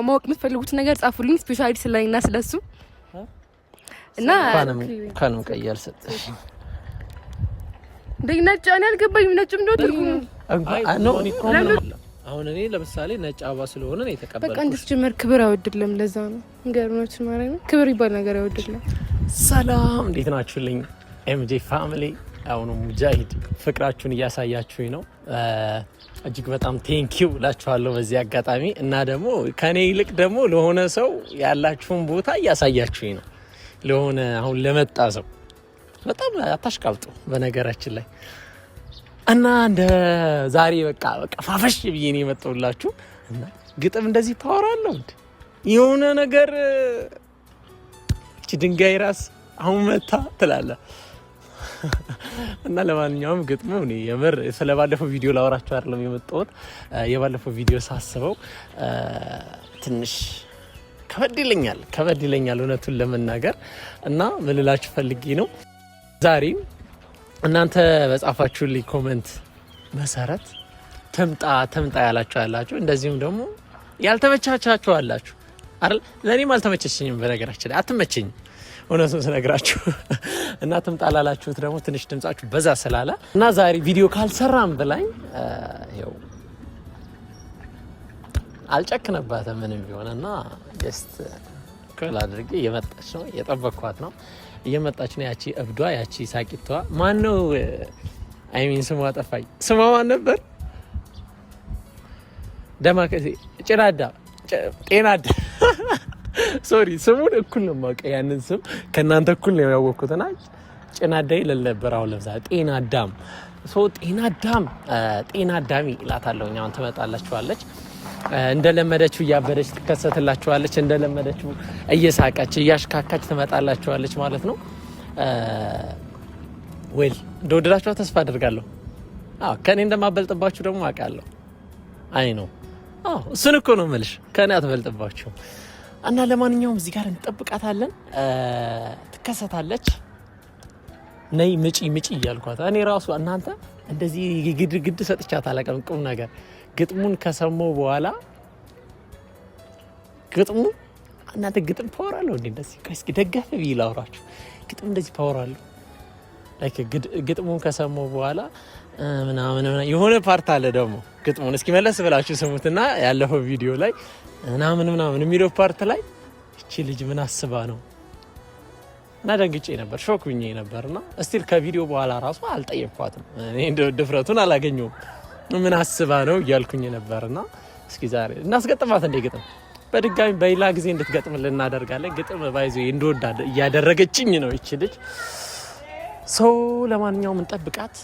ማወቅ የምትፈልጉት ነገር ጻፉልኝ ስፔሻሊ ስለኔና ስለሱ እና ካንም ቀያል ሰጥሽ ነጭ እኔ አልገባኝም ነጭም ነው አሁን እኔ ለምሳሌ ነጭ አበባ ስለሆነ ነው የተቀበልኩት በቃ እንድትጀመር ክብር አይወድልም ለዛ ነው እንገርኖች ማለት ነው ክብር ይባል ነገር አይወድልም ሰላም እንዴት ናችሁልኝ ኤምጄ ፋሚሊ አሁን ሙጃሂድ ፍቅራችሁን እያሳያችሁኝ ነው እጅግ በጣም ቴንኪው ላችኋለሁ በዚህ አጋጣሚ እና ደግሞ ከኔ ይልቅ ደግሞ ለሆነ ሰው ያላችሁን ቦታ እያሳያችሁኝ ነው ለሆነ አሁን ለመጣ ሰው በጣም አታሽቃብጡ በነገራችን ላይ እና እንደ ዛሬ በቃ ፋፈሽ ብዬ ነው የመጣሁላችሁ እና ግጥም እንደዚህ ፓወር አለው የሆነ ነገር እቺ ድንጋይ ራስ አሁን መታ ትላለ እና ለማንኛውም ግጥሙ እኔ የምር ስለባለፈው ቪዲዮ ላወራችሁ አይደለም የመጣሁት የባለፈው ቪዲዮ ሳስበው ትንሽ ከበድ ይለኛል እውነቱን ለመናገር እና ምን ልላችሁ ፈልጌ ነው ዛሬ እናንተ በጻፋችሁልኝ ኮሜንት መሰረት ተምጣ ያላችሁ እንደዚሁም ደግሞ ያልተመቻቻችሁ አላችሁ አይደል ለኔም አልተመቸኝም በነገራችን ላይ አትመቸኝም እውነቱን ስነግራችሁ እና ተምጣላላችሁት ደግሞ ትንሽ ድምጻችሁ በዛ ስላለ እና ዛሬ ቪዲዮ ካልሰራም ብላኝ ይኸው አልጨክነባትም ምንም ቢሆንና ጀስት ኮል አድርጌ እየመጣች ነው እየጠበቅኳት ነው እየመጣች ነው ያቺ እብዷ ያቺ ሳቂቷ ማን ነው አይሚን ስሟ ጠፋኝ ስሟ ማን ነበር ደማከሴ ጤናዳ ሶሪ ስሙን እኩል ነው የማውቀው ያንን ስም ከእናንተ እኩል ነው ያወቅኩትና ጭናዳ ይለል ነበር አሁን ለምሳሌ ጤናዳም ጤናዳሚ እላታለሁ አሁን ትመጣላችኋለች እንደለመደችው እያበደች ትከሰትላችኋለች እንደለመደችው እየሳቀች እያሽካካች ትመጣላችኋለች ማለት ነው ዌል እንደወደዳችሁ ተስፋ አደርጋለሁ ከኔ እንደማበልጥባችሁ ደግሞ አውቃለሁ አይ ነው እሱን እኮ ነው የምልሽ ከኔ አትበልጥባችሁ እና ለማንኛውም እዚህ ጋር እንጠብቃታለን ትከሰታለች ነይ ምጪ እያልኳት እኔ ራሱ እናንተ እንደዚህ ግድ ሰጥቻት አላውቅም ቁም ነገር ግጥሙን ከሰማው በኋላ ግጥሙ እናንተ ግጥም ፓወር አለው እንደዚህ እስኪ ደጋፍ ቢል አውራችሁ ግጥም እንደዚህ ፓወር አለው ላይክ ግጥሙን ከሰማው በኋላ ምናምን የሆነ ፓርት አለ ደግሞ ግጥሙን እስኪ መለስ ብላችሁ ስሙትና ያለፈው ቪዲዮ ላይ ምናምን የሚለው ፓርት ላይ እቺ ልጅ ምን አስባ ነው እና ደንግጬ ነበር ሾክ ብኜ ነበርና እስቲል ከቪዲዮ በኋላ ራሱ አልጠየቅኳትም እኔ ድፍረቱን አላገኘሁም ምን አስባ ነው እያልኩኝ ነበርና እስኪ ዛሬ እናስገጥማት እንደ ግጥም በድጋሚ በሌላ ጊዜ እንድትገጥምልን እናደርጋለን ግጥም ባይዞ እንደወዳደ እያደረገችኝ ነው እቺ ልጅ ሰው ለማንኛውም እንጠብቃት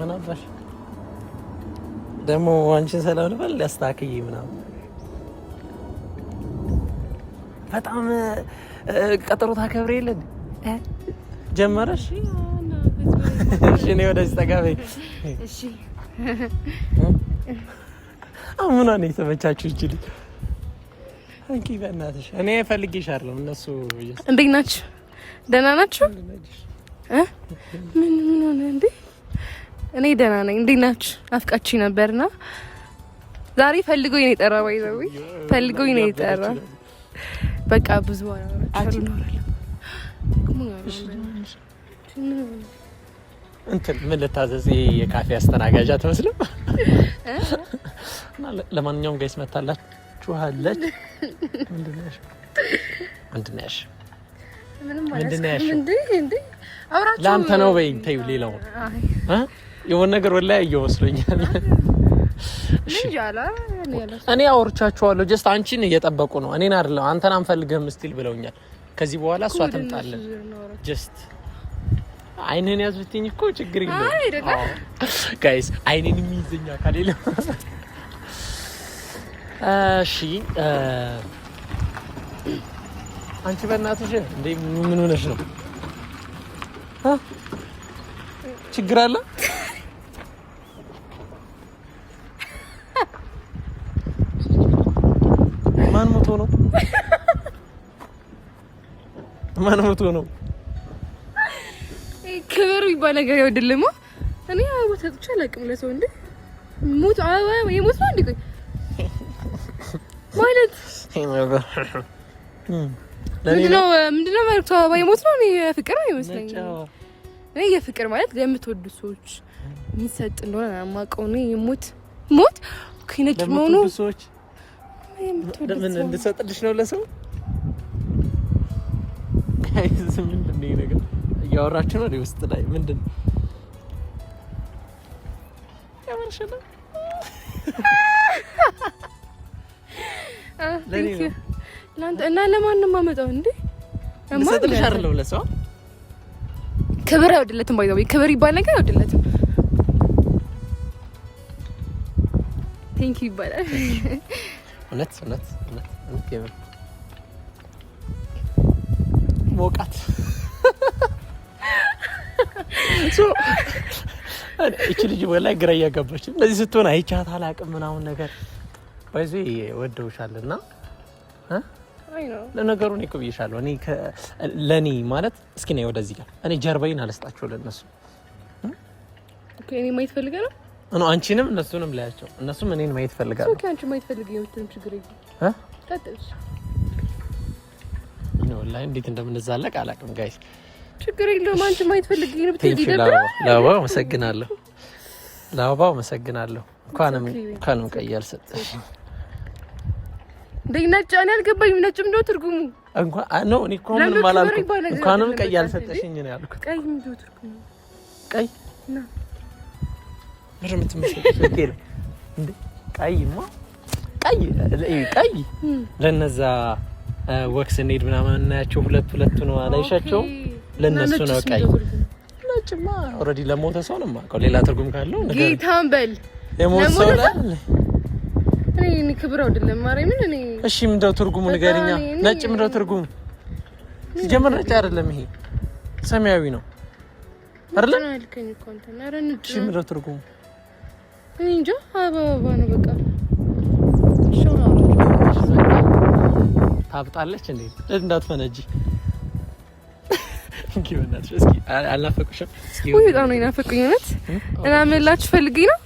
ምን አባሽ ደግሞ አንቺን ሰላም ልበል ሊያስተካክይ ምናምን በጣም ቀጠሮ ታከብሪ የለ ጀመረሽ እሺ ነው ወደዚህ ተጋበይ እሺ አሁን ነው የተመቻችሁ ይችላል አንቺ በእናትሽ እኔ ፈልጌሻለሁ እነሱ እንዴት ናችሁ ደህና ናችሁ ምን ሆነ እንዴ እኔ ደህና ነኝ እንዴት ናችሁ አፍቃችሁ ነበርና ዛሬ ፈልጎኝ ነው የጠራ ባይዘው ፈልጎኝ ነው የጠራ በቃ ብዙ አወራችሁ እንትን ምን ልታዘዝ የካፌ አስተናጋጃ ትመስልም እና ለማንኛውም ጋይስ መታላችኋለች ምንድነሽ እንዴ አውራችሁ ላንተ ነው በይ ተይው ሌላው የሆነ ነገር ወላሂ እየወስለኛል እኔ አውርቻቸዋለሁ ጀስት አንቺን እየጠበቁ ነው እኔን አይደለም አንተን አንፈልግህም ስቲል ብለውኛል ከዚህ በኋላ እሷ ትምጣለን ጀስት አይነን ያዝብትኝ እኮ ችግር የለም ጋይስ አይነን የሚይዘኛ ካሌለ እሺ አንቺ በእናትሽ እንዴ ምን ሆነሽ ነው ችግር አለ ማን ሞቶ ነው ክብር ይባል ነገር ይወድልማ እኔ ወተት አላውቅም ለሰው እንዴ ሞት የሞት ነው እንዴ ማለት ምንድነው ማለት የሞት ነው እኔ ፍቅር ነው ይመስለኝ እኔ የፍቅር ማለት የምትወዱ ሰዎች የሚሰጥ እንደሆነ ማቀው ነው የሞት ከነጭ መሆኑ ሰዎች ለምን እንድሰጥልሽ ነው ለሰው ጋይስ ምንድነው ይሄ ነገር እያወራችሁ ነው ውስጥ ላይ ምንድነው ያወራሽና ለአንተ እና ለማንም አመጣው እንዴ እንድሰጥልሽ አይደለም ለሰው ክብር አይወድለትም ባይዘው ክብር ይባል ነገር አይወድለትም ቴንክ ዩ ይባላል እውነት ይገባል ሞቃት እቺ ልጅ ወላሂ ግራ ያጋባች እንደዚህ ስትሆን አይቻት አላቅም ምናምን ነገር ባይዚ ወደውሻልና አይ ነው ለነገሩ እኔ ቆብይሻለሁ እኔ ለኔ ማለት እስኪ ነው ወደዚህ ጋር እኔ ጀርባዬን አልስጣቸው ለነሱ ኦኬ እኔ ማየት ፈልገህ ነው አንቺንም እነሱንም ላያቸው እነሱም እኔን ማየት ፈልጋለሁ ኦኬ አንቺ ማየት ፈልገህ የምትም ችግር የለም ቀጥልሽ ነው ላይ እንዴት እንደምንዛለቅ አላቅም ጋይስ ችግር የለውም አንቺ ማየት ፈልገህ ነው ብትይ ይደብራል ላባው መሰግናለሁ እንኳንም ቀያል ሰጠሽ ነጭ እኔ አልገባኝም ነጭም ነው ትርጉሙ እንኳን ነው እኔ እኮ ምንም አላልኩም እንኳንም ቀያል ሰጠሽኝ ነው ያልኩት ቀይ ምንድነው ትርጉሙ ቀይ ነው ምንም ትመስል እንዴ ቀይ ለነዛ ወክስ እንሂድ ምናምን እናያቸው ሁለቱ ነው አላይሻቸው ለነሱ ነው ቀይ ነጭማ ኦሬዲ ለሞተ ሰው ነው ማቀው ሌላ ትርጉም ካለው ነገር ጌታን በል የሞተ ሰው እኔ ክብር አይደለም ማርያምን እኔ እሺ ምንድነው ትርጉሙ ንገሪኛ ነጭ ምንድነው ትርጉሙ ሲጀመር ነጭ አይደለም ይሄ ሰማያዊ ነው አይደል አልከኝ እኮ አንተ ነጭ እሺ ምንድነው ትርጉሙ እኔ እንጃ አበባ ነው በቃ ታብጣለች እንዴ እንዳትፈነጂ እንኪውናት እስኪ አልናፈቁሽም እስኪ ወይ በጣም ነው ይናፈቁኝነት እና ምን ፈልጊ ነው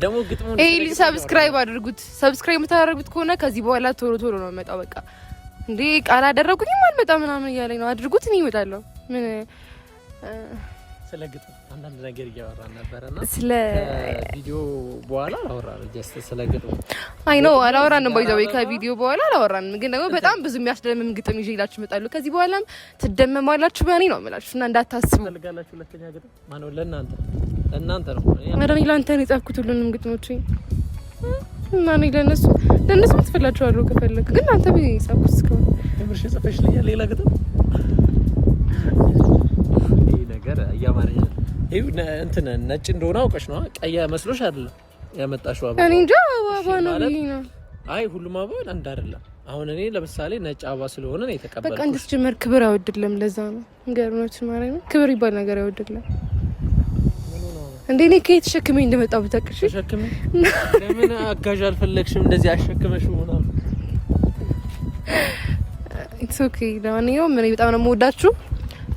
ደግሞ ግጥሙ ሰብስክራይብ አድርጉት ሰብስክራይብ የምታደርጉት ከሆነ ከዚህ በኋላ ቶሎ ነው መጣው በቃ እንዴ ቃል አደረኩኝም አልመጣም ምናምን እያለኝ ነው አድርጉት እኔ እመጣለሁ ምን ስለ ግጥሙ አንዳንድ ነገር እያወራን ነበርና ስለ ቪዲዮ በኋላ አወራን ጀስት ስለ ግጥሙ አይ ነው አላወራንም ባይዘው ከቪዲዮ በኋላ አላወራንም ግን ደግሞ በጣም ብዙ የሚያስደምም ግጥም ይዤላችሁ እመጣለሁ ከዚህ በኋላም ትደመማላችሁ በእኔ ነው የምላችሁ እና እንዳታስቡ ፈልጋላችሁ ሁለተኛ ግጥም ማነው ለእናንተ ነው አረኝ ላንተ ነው የጻፍኩት ሁሉንም ግጥሞች እና እኔ ለነሱ ትፈላችኋለሁ ከፈለክ ግን አንተ ቢጻፍኩት እስካሁን ምርሽ ጽፈሽልኛል ሌላ ግጥም ነገር ያማረኝ እንትን ነጭ እንደሆነ አውቀሽ ነው ቀይ መስሎሽ አይደለም ያመጣሽው አበባ እኔ እንጃ አበባ ነው ነው አይ ሁሉም አበባ አንድ አይደለም አሁን እኔ ለምሳሌ ነጭ አበባ ስለሆነ ነው የተቀበልኩት በቃ እንድትጀመር ክብር አይወድልም ለዛ ነው እንገርኖች ማለት ነው ክብር ይባል ነገር አይወድልም እንዴ እኔ ከየት ተሸክመኝ እንደመጣው ብታቅሽ ተሸክመኝ ለምን አጋዥ አልፈለግሽም እንደዚህ አሸክመሽው ምናምን ኢትስ ኦኬ ለማንኛውም እኔ በጣም ነው የምወዳችሁ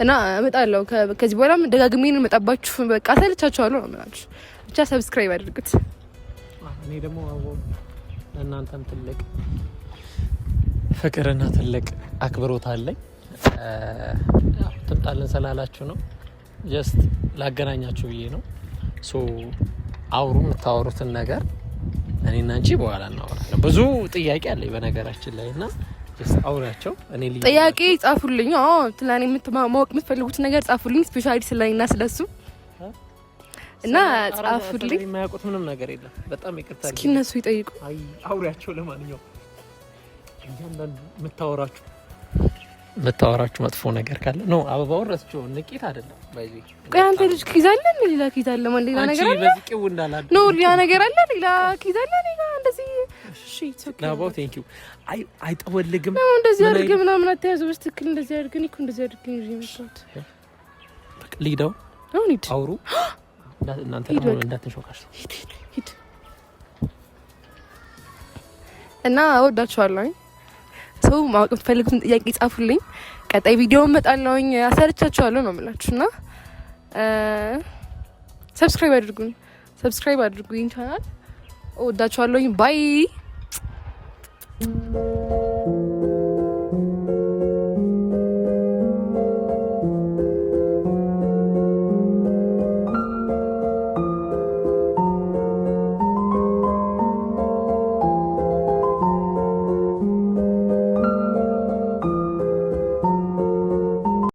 እና እመጣለሁ ከዚህ በኋላም ደጋግሜ ነው መጣባችሁ በቃ ሰልቻችኋለሁ ነው የምላችሁ ብቻ ሰብስክራይብ አድርጉት እኔ ደግሞ ለእናንተም ትልቅ ፍቅርና ትልቅ አክብሮት አለኝ ትምጣልን ስላላችሁ ነው ጀስት ላገናኛችሁ ብዬ ነው ሶ አውሩ የምታወሩትን ነገር እኔና አንቺ በኋላ እናወራለን ብዙ ጥያቄ አለኝ በነገራችን ላይ እና አውራቸው እኔ ጥያቄ ጻፉልኝ ትላኔ ማወቅ የምትፈልጉት ነገር ጻፉልኝ ስፔሻሊ ስለኔና ስለሱ እና ጻፉልኝ የማያውቁት ምንም ነገር የለም በጣም ይቅርታ እስኪ እነሱ ይጠይቁ አውሪያቸው ለማንኛውም እያንዳንዱ የምታወራችሁ መታወራችሁ መጥፎ ነገር ካለ ነው አበባው ረስቸው ንቂት አይደለም ባይዚ ቆይ አንተ ልጅ ኪዛለን ሌላ ኪዛለ ማን ሌላ ነገር አለ በዚህ ቂው እንዳላደ ነው ሌላ ነገር አለ ሌላ ኪዛለ ሌላ እንደዚህ እሺ ላባው ቴንክ ዩ አይ ጠወልግም ነው እንደዚህ አድርገህ ምናምን አትያዙ በስትክክል እንደዚህ አድርገን እኮ እንደዚህ አድርገን ይዤ መጣሁት በቃ ሊዳው አሁን ሂድ አውሩ እናንተ ደግሞ እንዳትሾካሽ ሂድ እና እወዳችኋለሁ ሰው ማወቅ የምትፈልጉትን ጥያቄ ጻፉልኝ ቀጣይ ቪዲዮ እመጣለሁኝ አሰርቻችኋለሁ ነው የምላችሁና ሰብስክራይብ አድርጉኝ ቻናል እወዳችኋለሁኝ ባይ